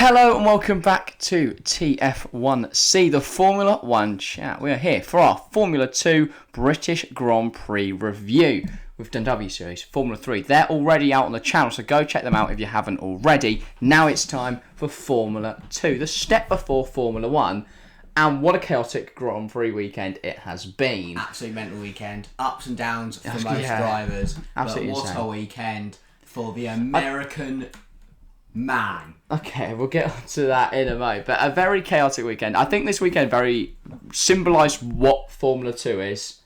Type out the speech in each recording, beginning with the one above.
Hello and welcome back to TF1C, the Formula 1 chat. We are here for our Formula 2 British Grand Prix review. We've done W Series, Formula 3. They're already out on the channel, so go check them out if you haven't already. Now it's time for Formula 2, the step before Formula 1. And what a chaotic Grand Prix weekend it has been. Absolute mental weekend. Ups and downs for most drivers. Absolutely but what insane. a weekend for the American man. Okay, we'll get onto that in a moment. But a very chaotic weekend. I think this weekend very symbolised what Formula 2 is.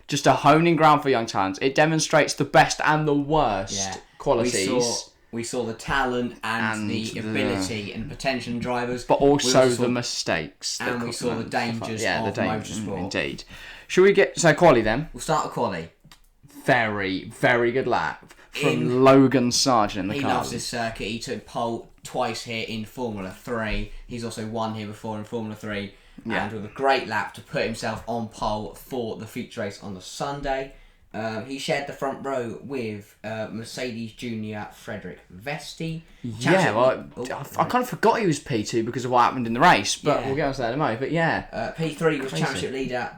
Just a honing ground for young talents. It demonstrates the best and the worst qualities. We saw the talent and the ability and potential in drivers. But also the mistakes. And we saw the dangers of motorsport. Indeed. Should we get... So, quali then. We'll start with quali. Very, very good lap from Logan Sargeant in the car. He loves this circuit. He took pole twice here in Formula 3. He's also won here before in Formula 3. Yeah. And with a great lap to put himself on pole for the feature race on the Sunday. He shared the front row with Mercedes Junior Frederick Vesti. Yeah, well, I kind of forgot he was P2 because of what happened in the race, but we'll get onto that in a moment. But yeah. P3 was championship leader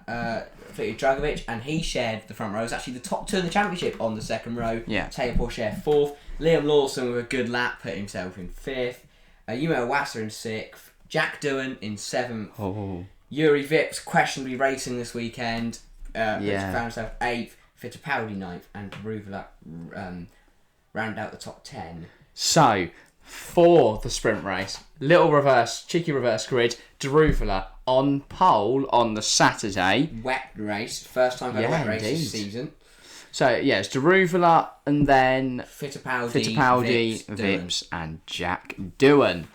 Felipe Drugovich, and he shared the front row. It was actually the top two in the championship on the second row. Yeah. Theo Pourchaire fourth. Liam Lawson with a good lap put himself in fifth. Ayumu Iwasa in sixth. Jack Doohan in seventh. Oh. Yuri Vips questionably racing this weekend. Found himself eighth. Fittipaldi ninth, and Ruvela round out the top 10. So, for the sprint race, cheeky reverse grid, Ruvela on pole on the Saturday. Wet race, first time had a wet race this season. So, yeah, it's Ruvela and then Fittipaldi, Vips and Jack Doohan.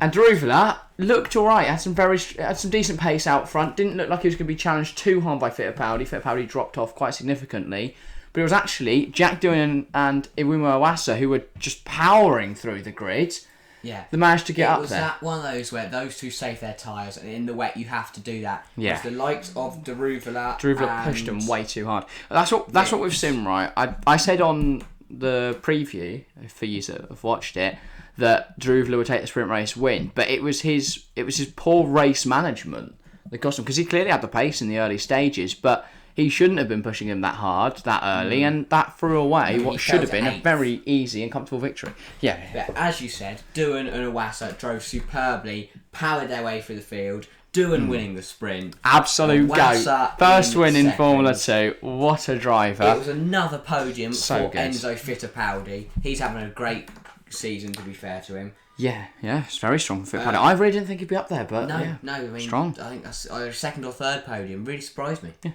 And Ruvela looked alright, had some decent pace out front, didn't look like he was going to be challenged too hard by Fittipaldi. Fittipaldi dropped off quite significantly, but it was actually Jack Doohan and Ayumu Iwasa who were just powering through the grid. Yeah, they managed to get up there. It was that one of those where those two saved their tyres, and in the wet you have to do that. Yeah, it's the likes of Ruvela pushed them way too hard. That's what we've seen, right? I said on the preview for you that have watched it that Ruvela would take the sprint race win, but it was his poor race management that cost him, because he clearly had the pace in the early stages, but he shouldn't have been pushing him that hard that early, and that threw away what should have been a very easy and comfortable victory. Yeah. But as you said, Doohan and Iwasa drove superbly, powered their way through the field. Doohan winning the sprint. Absolute goat. First win in Formula 2. What a driver. It was another podium for good. Enzo Fittipaldi. He's having a great season, to be fair to him. Yeah, it's very strong for Fittipaldi. I really didn't think he'd be up there, but I mean, strong. I think that's either second or third podium. Really surprised me. Yeah.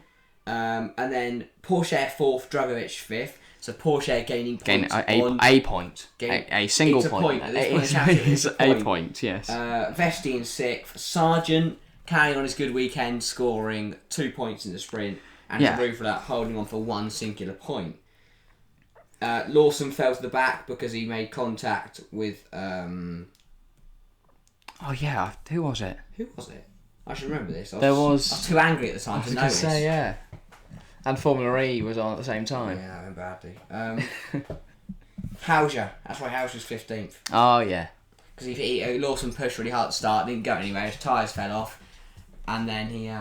And then Pourchaire fourth, Drugovich fifth. So Pourchaire gaining points a point. A single point. It's a point, yes. Vesti in sixth. Sargeant carrying on his good weekend, scoring 2 points in the sprint. And Ruvela holding on for one singular point. Lawson fell to the back because he made contact with... Oh yeah, who was it? I should remember this. I was too angry at the time to notice. I was going to say, yeah. And Formula E was on at the same time. Yeah, I remember badly. Hauser. That's why Hauser's 15th. Oh, yeah. Because Lawson pushed really hard at the start, didn't go anywhere, his tyres fell off. And then he...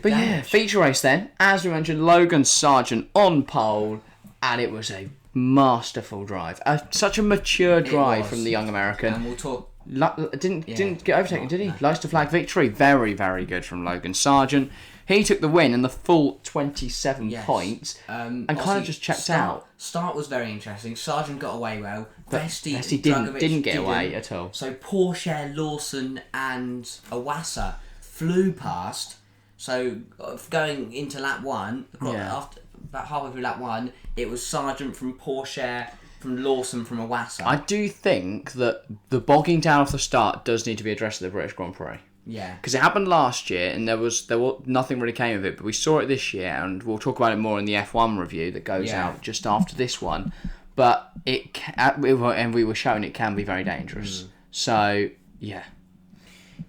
But yeah, feature race then. As we mentioned, Logan Sargeant on pole, and it was a masterful drive. Such a mature drive from the young American. And we'll talk... Didn't get overtaken, did he? Likes to flag victory. Very, very good from Logan Sargeant. He took the win and the full 27 points, and kind of just checked out. Start was very interesting. Sargeant got away well. Vesti didn't get away at all. So Pourchaire, Lawson, and Iwasa flew past. So going into lap one, after about halfway through lap one, it was Sargeant from Pourchaire, from Lawson, from Iwasa. I do think that the bogging down off the start does need to be addressed at the British Grand Prix. Yeah. Because it happened last year, and there was nothing really came of it, but we saw it this year, and we'll talk about it more in the F1 review that goes out just after this one. But we were showing it can be very dangerous. So yeah.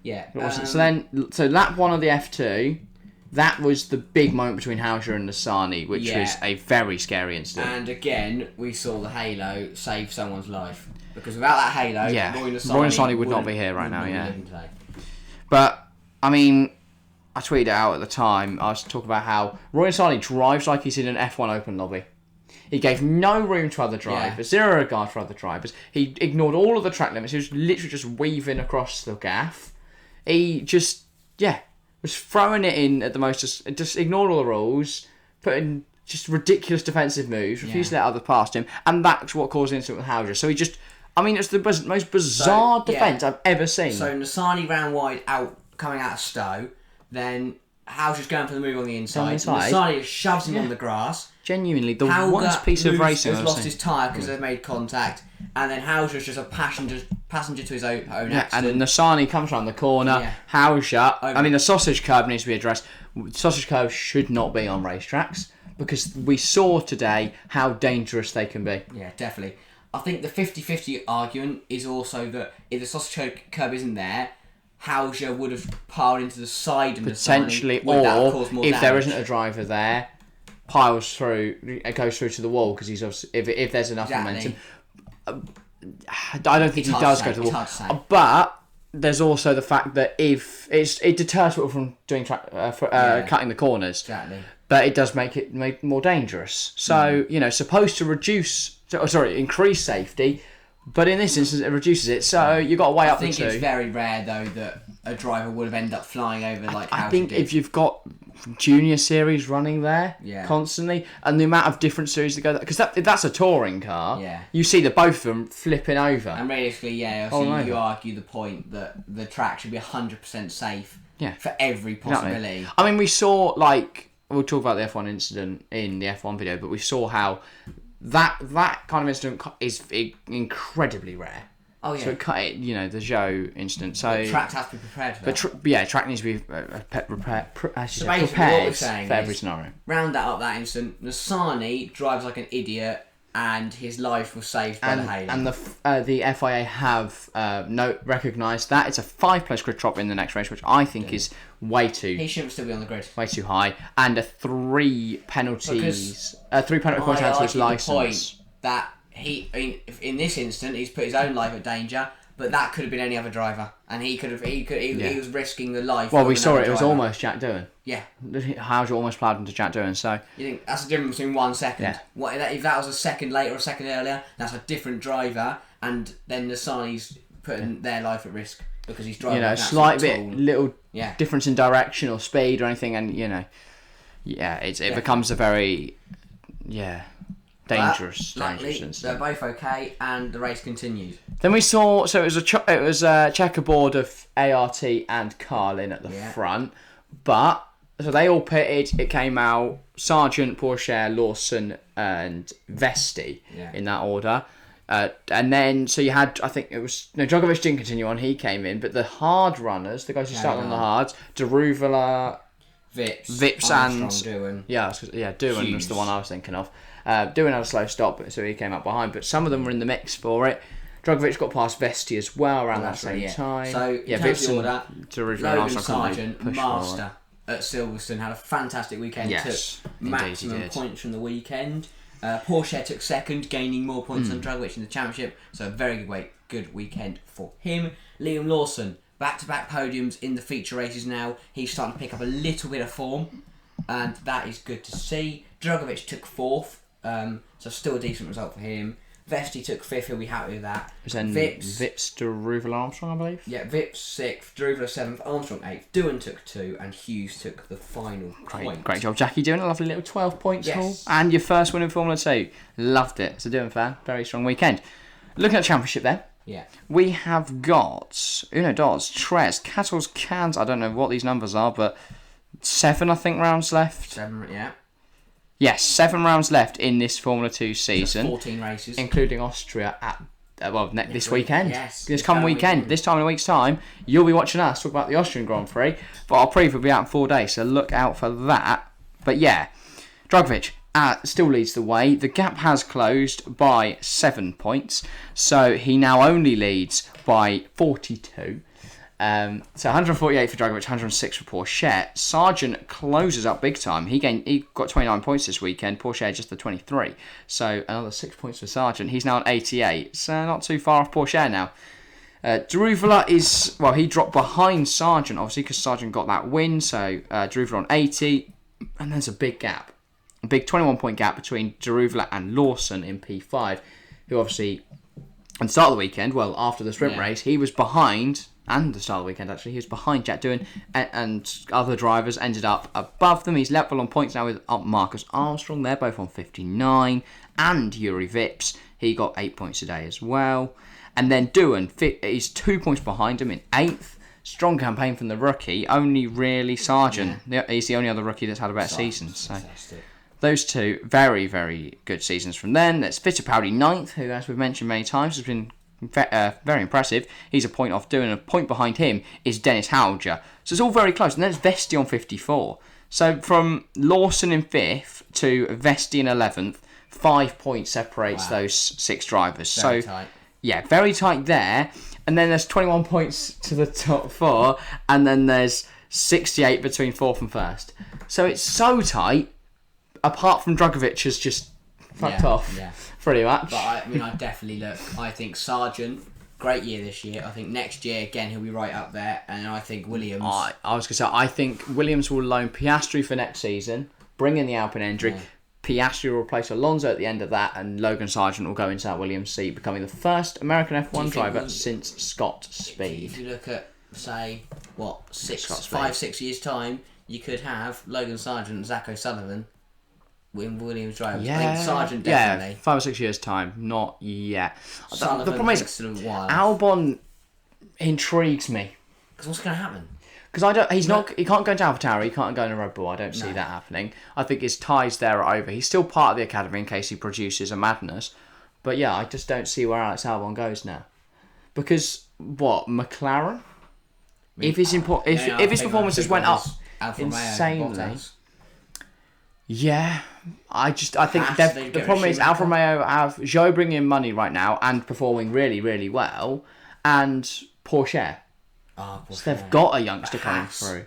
Yeah. So lap one of the F2, that was the big moment between Hauser and Lasani, which was a very scary incident. And again, we saw the halo save someone's life. Because without that halo, Roy Lasani would not be here right now, But, I mean, I tweeted it out at the time. I was talking about how Roy Lasani drives like he's in an F1 open lobby. He gave no room to other drivers, zero regard for other drivers. He ignored all of the track limits. He was literally just weaving across the gaff. He just, was throwing it in at the most, just ignored all the rules, putting just ridiculous defensive moves, refused to let others past him, and that's what caused the incident with Hauser. So he just, I mean, it's the most bizarre defence I've ever seen. So Lasani ran wide coming out of Stowe, then Hauser's going for the move on the inside. Lasani shoves him on the grass. Genuinely, the worst piece of racing I've lost his tyre because they've made contact, and then Hauser's just a passenger to his own accident. And then Lasani comes around the corner. Yeah. Hauser, I mean, the sausage curb needs to be addressed. Sausage curbs should not be on racetracks because we saw today how dangerous they can be. Yeah, definitely. I think the 50-50 argument is also that if the sausage curb isn't there, Hauser would have piled into the side of potentially, or if damage? There isn't a driver there, piles through, it goes through to the wall because he's obviously, if there's enough momentum. I don't think he does go to the wall, but there's also the fact that if it deters people from doing cutting the corners, but it does make it more dangerous. So supposed to increase safety. But in this instance, it reduces it, so you've got to weigh up the two. I think it's very rare, though, that a driver would have ended up flying over like Hauser I think did. If you've got junior series running there constantly, and the amount of different series that go there, because that's a touring car, you see both of them flipping over. And realistically, you argue the point that the track should be 100% safe for every possibility. Exactly. I mean, we saw, we'll talk about the F1 incident in the F1 video, but we saw how that kind of incident is incredibly rare. Oh yeah. So the Zhou incident. So the track has to be prepared for that. Track needs to be prepared what we're saying for every scenario. Round that up, that incident, Lasani drives like an idiot, and his life was saved by the halo. And the FIA have recognised that it's a 5-place grid drop in the next race, which I think is way too. He shouldn't still be on the grid. Way too high, and a 3 penalty points out to his licence. Point that in this instant he's put his own life at danger, but that could have been any other driver, and he was risking the life. Well, we saw it. It was almost Jack Doohan. Yeah. Hauser almost ploughed into Jack Doohan. So you think that's the difference between 1 second? Yeah. If that was a second later or a second earlier, that's a different driver, and then Lasani's putting their life at risk because he's driving. A slight little difference in direction or speed or anything, and it becomes a very dangerous instance. They're both okay, and the race continued. Then we saw, so it was a checkerboard of ART and Carlin at the front, but so they all pitted. It came out Sargeant, Pourchaire, Lawson, and Vesti in that order. And then, so you had, I think it was, Drugovich didn't continue on, he came in, but the hard runners, the guys who started on the hards, Deruvela, Vips and Doohan. Doohan was the one I was thinking of. Doohan had a slow stop, so he came up behind, but some of them were in the mix for it. Drugovich got past Vesti as well around that same time. So, Vips and Logan Sargeant, master at Silverstone, had a fantastic weekend. Took maximum points from the weekend. Pourchaire took second, gaining more points than Drugovich in the championship. So a very good weekend for him. Liam Lawson, back-to-back podiums in the feature races now. He's starting to pick up a little bit of form, and that is good to see. Drugovich took fourth, so still a decent result for him. Vesti took fifth, he'll be happy with that. Vips to Deruvela Armstrong, I believe. Yeah, Vips sixth, Deruvela seventh, Armstrong eighth, Doohan took 2, and Hughes took the final point. Great job, Jackie, doing a lovely little 12 points haul. And your first win in Formula 2. Loved it. So Doohan fan, very strong weekend. Looking at the championship then. Yeah. We have got Uno Dots, Tres, Cattles, Cans, I don't know what these numbers are, but 7, I think, rounds left. 7, yeah. Yes, 7 rounds left in this Formula 2 season. 14 races. Including Austria at this weekend. Yes. This coming weekend. This time in a week's time, you'll be watching us talk about the Austrian Grand Prix. But our preview will be out in 4 days, so look out for that. But yeah, Drugovich still leads the way. The gap has closed by 7 points. So he now only leads by 42. So 148 for Drugovich, 106 for Pourchaire. Sargeant closes up big time. He got 29 points this weekend. Pourchaire just the 23. So another 6 points for Sargeant. He's now on 88. So not too far off Pourchaire now. Drugovich he dropped behind Sargeant, obviously, because Sargeant got that win. So Drugovich on 80. And there's a big gap. A big 21-point gap between Drugovich and Lawson in P5, who obviously, at the start of the weekend, after the sprint race, he was behind, and the start of the weekend actually, he was behind Jack Doohan, and other drivers ended up above them. He's level on points now with Marcus Armstrong. They're both on 59, and Yuri Vips. He got 8 points today as well. And then Doohan, he's 2 points behind him in 8th. Strong campaign from the rookie. Only really Sargeant. Yeah. He's the only other rookie that's had a better season. So those two, very, very good seasons from then. There's Fittipaldi 9th, who, as we've mentioned many times, has been very impressive. He's a point off Doohan. A point behind him is Dennis Hauger. So it's all very close. And then it's Vesti on 54. So from Lawson in 5th to Vesti in 11th, 5 points separates those 6 drivers. Very tight. Yeah, very tight there. And then there's 21 points to the top 4. And then there's 68 between 4th and 1st. So it's so tight. Apart from Drugovich has just fucked off. Yeah. Pretty much. But I definitely I think Sargeant, great year this year. I think next year, again, he'll be right up there. And I think Williams... I was going to say, I think Williams will loan Piastri for next season. Bring in the Alpine entry. Yeah. Piastri will replace Alonso at the end of that, and Logan Sargeant will go into that Williams seat, becoming the first American F1 driver since Scott Speed. If you look at, say, 5-6 years' time, you could have Logan Sargeant and Zach O'Sullivan win Williams drivers. Yeah, I think Sargeant definitely. 5 or 6 years' time, not yet. The problem is, Albon intrigues me. Because what's going to happen? Because he can't go into AlphaTauri, he can't go into Red Bull. I don't see that happening. I think his ties there are over. He's still part of the academy in case he produces a madness. But yeah, I just don't see where Alex Albon goes now. Because McLaren? If his performances went up insanely, I think the problem is Alfa Romeo have Zhou bringing in money right now and performing really, really well, and Pourchaire. So they've got a youngster coming through.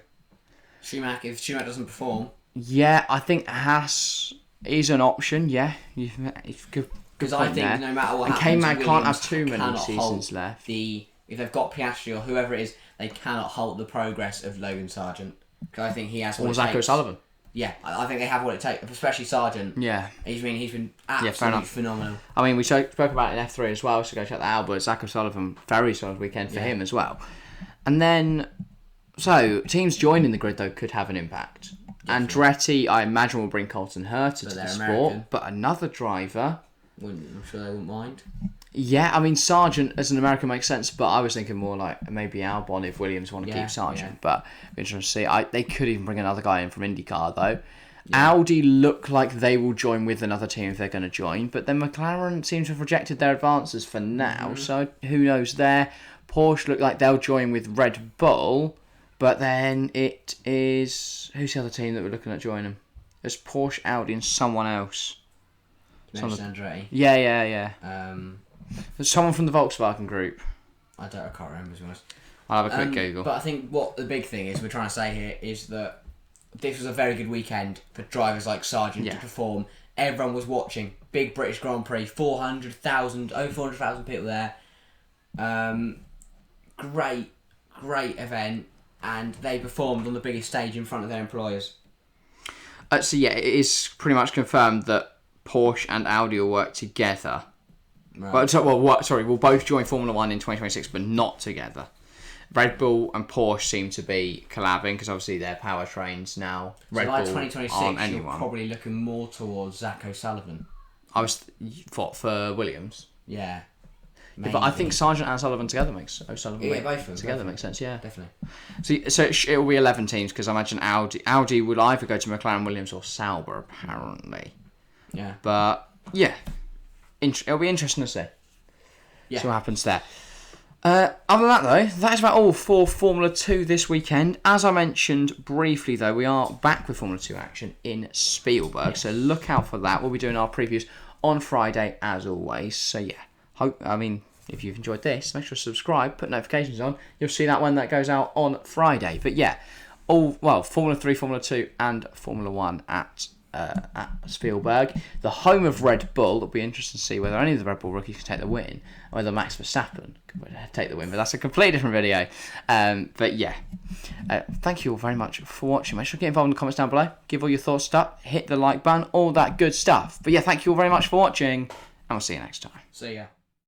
If Schumacher doesn't perform... Yeah, I think Haas is an option, yeah. Because I think no matter what happens... And K-Man can't have too many seasons left. If they've got Piastri or whoever it is, they cannot halt the progress of Logan Sargeant. Because I think he has what it takes. Or Zach O'Sullivan. Yeah, I think they have what it takes, especially Sargeant. Yeah. He's been absolutely phenomenal. I mean, we spoke about it in F3 as well, so go check that out, but Zach O'Sullivan, very solid weekend for him as well. And then, so, teams joining the grid, though, could have an impact. Andretti, I imagine, will bring Colton Herta to the sport, American. But another driver... I'm sure they wouldn't mind. Yeah, I mean, Sargeant as an American makes sense, but I was thinking more like maybe Albon if Williams want to keep Sargeant. Yeah. But interesting to see. They could even bring another guy in from IndyCar, though. Yeah. Audi look like they will join with another team if they're going to join, but then McLaren seems to have rejected their advances for now, so who knows there. Porsche look like they'll join with Red Bull, but then it is... Who's the other team that we're looking at joining them? There's Porsche, Audi, and someone else. Andretti. Yeah. There's someone from the Volkswagen group. I can't remember, to be honest. I'll have a quick Google. But I think what the big thing is we're trying to say here is that this was a very good weekend for drivers like Sargeant to perform. Everyone was watching. Big British Grand Prix, over 400,000 people there. Great event, and they performed on the biggest stage in front of their employers. So yeah, it is pretty much confirmed that Porsche and Audi will work together. Right. We'll both join Formula 1 in 2026, but not together. Red Bull and Porsche seem to be collabing because obviously they're powertrains now. Red Bull 2026, you're probably looking more towards Zach O'Sullivan. I was for Williams. Yeah. Yeah, but I think Sargeant and Sullivan together makes both of them together makes sense. Yeah, definitely. So it will be 11 teams because I imagine Audi will either go to McLaren, Williams, or Sauber apparently. Yeah. But yeah, it'll be interesting to see. Yeah. See what happens there. Other than that, though, that is about all for Formula 2 this weekend. As I mentioned briefly, though, we are back with Formula 2 action in Spielberg, so look out for that. We'll be doing our previews on Friday, as always. So, yeah, if you've enjoyed this, make sure to subscribe, put notifications on. You'll see that one that goes out on Friday. But yeah, Formula 3, Formula 2 and Formula 1 at Spielberg, the home of Red Bull. It'll be interesting to see whether any of the Red Bull rookies can take the win, or whether Max Verstappen can take the win, but that's a completely different video. But yeah, thank you all very much for watching. Make sure to get involved in the comments down below, give all your thoughts up, hit the like button, all that good stuff. But yeah, thank you all very much for watching, and we'll see you next time. See ya.